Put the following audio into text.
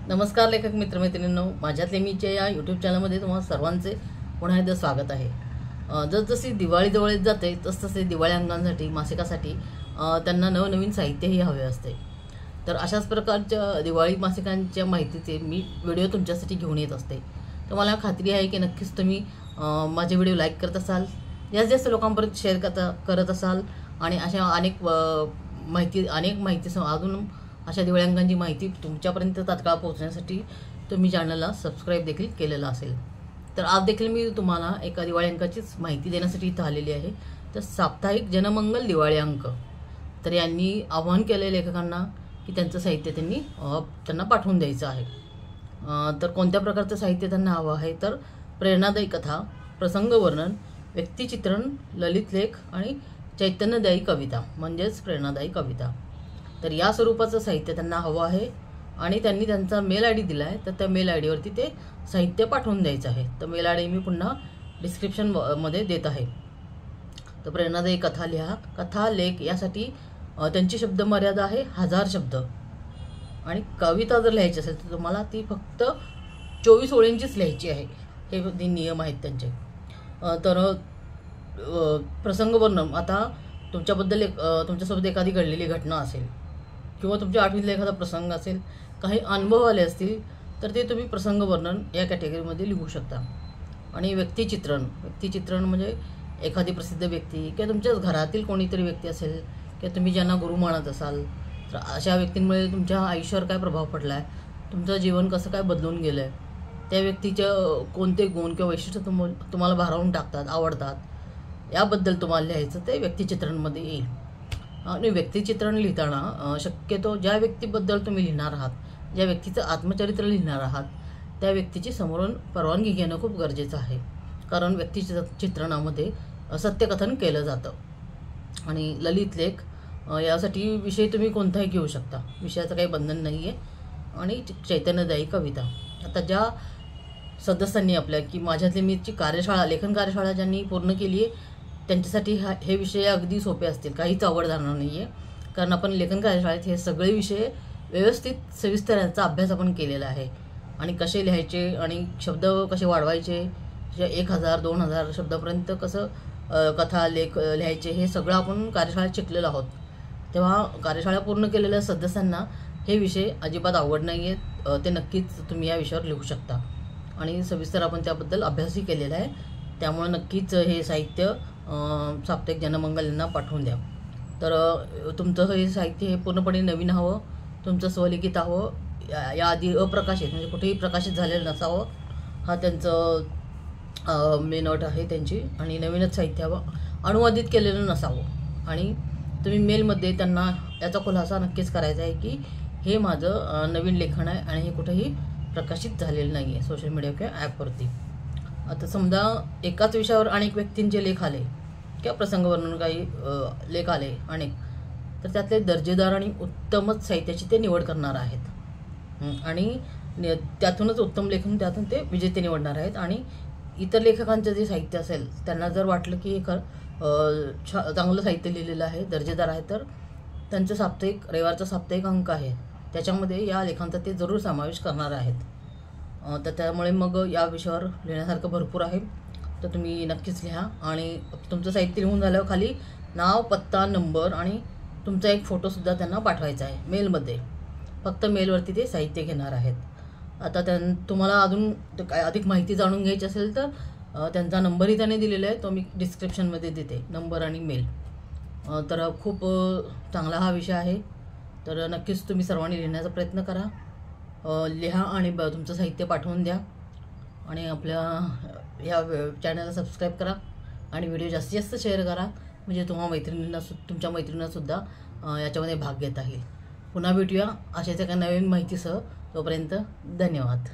नमस्कार लेखक मित्रमैत्रिणींनो, माझ्या लेमीच्या या यूट्यूब चॅनलमध्ये तुम्हाला सर्वांचे पुन्हा एकदा स्वागत आहे। जसजशी दिवाळी जवळ येत जाते तसतसे दिवाळी अंकांसाठी मासिकासाठी त्यांना नवनवीन साहित्यही हवे असते। तर अशाच प्रकारच्या दिवाळी मासिकांच्या माहितीचे मी व्हिडिओ तुमच्यासाठी घेऊन येत असते। तर मला खात्री आहे की नक्कीच तुम्ही माझे व्हिडिओ लाईक करत असाल, जास्त लोकांपर्यंत शेअर करत असाल आणि अशा अनेक माहिती अजून अशा दिवाळी अंकांची माहिती तुमच्यापर्यंत तात्काळ पोहोचण्यासाठी तुम्ही चॅनलला सबस्क्राइब देखील केलेलं असेल। तर आज देखील मी तुम्हाला एका दिवाळी अंकाचीच माहिती देण्यासाठी इथं आलेली आहे। तर साप्ताहिक जनमंगल दिवाळी अंक, तर यांनी आवाहन केले लेखकांना की त्यांचं साहित्य त्यांना पाठवून द्यायचं आहे। तर कोणत्या प्रकारचं साहित्य त्यांना हवं आहे, तर प्रेरणादायी कथा, प्रसंग वर्णन, व्यक्तिचित्रण, ललित लेख आणि चैतन्यदायी कविता म्हणजेच प्रेरणादायी कविता। तर या स्वरूपाचं साहित्य त्यांना हवं आहे आणि त्यांनी त्यांचा मेल आयडी दिला आहे। तर त्या मेल आयडी वरती ते साहित्य पाठवून द्यायचं आहे। तर मेल आयडी मी पुन्हा डिस्क्रिप्शन मध्ये देत आहे। तर प्रेरणादायी कथा लिहा, कथा लेख यासाठी त्यांची शब्द मर्यादा आहे 1000 शब्द आणि कविता जर लिहायची असेल तर तुम्हाला ती फक्त 24 ओळींचीच लिहायची आहे। हे नियम आहेत त्यांचे। तर प्रसंग वर्णन, आता तुमच्यासोबत एखादी घडलेली घटना असेल किंवा तुमच्या आठवणीतला एखादा प्रसंग असेल, काही अनुभव आले असतील तर ते तुम्ही प्रसंग वर्णन या कॅटेगरीमध्ये लिहू शकता। आणि व्यक्तिचित्रण म्हणजे एखादी प्रसिद्ध व्यक्ती किंवा तुमच्याच घरातील कोणीतरी व्यक्ती असेल किंवा तुम्ही ज्यांना गुरु मानत असाल तर अशा व्यक्तींमुळे तुमच्या आयुष्यावर काय प्रभाव पडला आहे, तुमचं जीवन कसं काय बदलून गेलं आहे, त्या व्यक्तीचं कोणते गुण किंवा वैशिष्ट्य तुम्हाला भारावून टाकतात, आवडतात, याबद्दल तुम्हाला लिहायचं ते व्यक्तिचित्रणमध्ये येईल। आणि व्यक्तिचित्रण लिहिताना शक्यतो ज्या व्यक्तीबद्दल तुम्ही लिहिणार आहात, ज्या व्यक्तीचं आत्मचरित्र लिहिणार आहात, त्या व्यक्तीची समोरून परवानगी घेणं खूप गरजेचं आहे। कारण व्यक्तिचित्रणामध्ये सत्यकथन केलं जातं। आणि ललित लेख यासाठी विषय तुम्ही कोणताही घेऊ शकता, विषयाचं काही बंधन नाही आहे। आणि चैतन्यदायी कविता, आता ज्या सदस्यांनी आपल्या की माझ्यातली मीची लेखन कार्यशाळा ज्यांनी पूर्ण केली आहे त्यांच्यासाठी हे विषय अगदी सोपे असतील, काहीच अवघड जाणार नाही आहे। कारण आपण लेखन कार्यशाळेत हे सगळे विषय व्यवस्थित सविस्तर यांचा अभ्यास आपण केलेला आहे। आणि कसे लिहायचे आणि शब्द कसे वाढवायचे, 1000 2000 शब्दापर्यंत कसं कथा लेख लिहायचे हे सगळं आपण कार्यशाळेत शिकलेलो आहोत। तेव्हा कार्यशाळा पूर्ण केलेल्या सदस्यांना हे विषय अजिबात आवड नाही आहेत, ते नक्कीच तुम्ही या विषयावर लिहू शकता। आणि सविस्तर आपण त्याबद्दल अभ्यासही केलेला आहे। त्यामुळे नक्कीच हे साहित्य साप्ताहिक जनमंगल यांना पाठवून द्या। तर तुमचं हे साहित्य हे पूर्णपणे नवीन हवं, तुमचं स्वलिखित हवं, याआधी अप्रकाशित म्हणजे कुठेही प्रकाशित झालेलं नसावं, हा त्यांचं मेन अट आहे त्यांची। आणि नवीनच साहित्य हवं, अनुवादित केलेलं नसावं। आणि तुम्ही मेलमध्ये त्यांना याचा खुलासा नक्कीच करायचा आहे की हे माझं नवीन लेखन आहे आणि हे कुठेही प्रकाशित झालेलं नाही आहे सोशल मीडिया किंवा ॲपवरती। आता समजा एकाच विषयावर अनेक व्यक्तींचे लेख आले किंवा प्रसंग वर्णन काही लेख आले अनेक, तर त्यातले दर्जेदार आणि उत्तमच साहित्याची ते निवड करणार आहेत आणि त्यातूनच उत्तम लेखन त्यातून ते विजेते निवडणार आहेत। आणि इतर लेखकांचं जे साहित्य असेल त्यांना जर वाटलं की चांगलं साहित्य लिहिलेलं आहे, दर्जेदार आहे, तर त्यांचं रविवारचा साप्ताहिक अंक आहे त्याच्यामध्ये या लेखांचा ते जरूर समावेश करणार आहेत। तर त्यामुळे मग या विषयावर लिहिण्यासारखं भरपूर आहे। तर तुम्ही नक्कीच लिहा आणि तुमचं साहित्य लिहून झाल्यावर खाली नाव, पत्ता, नंबर आणि तुमचा एक फोटोसुद्धा त्यांना पाठवायचा आहे मेलमध्ये। फक्त मेलवरती ते साहित्य घेणार आहेत। आता तुम्हाला अजून अधिक माहिती जाणून घ्यायची असेल तर त्यांचा नंबरही त्याने दिलेला आहे, तो मी डिस्क्रिप्शनमध्ये देते, नंबर आणि मेल। तर खूप चांगला हा विषय आहे। तर नक्कीच तुम्ही सर्वांनी लिहिण्याचा प्रयत्न करा, लिहा आणि तुमचं साहित्य पाठवून द्या। आणि आपल्या या चॅनलला सबस्क्राईब करा आणि व्हिडिओ जास्तीत जास्त शेअर करा, म्हणजे तुमच्या मैत्रिणींनासुद्धा याच्यामध्ये भाग घेता येईल। पुन्हा भेटूया अशाच एका नवीन माहितीसह, तोपर्यंत धन्यवाद।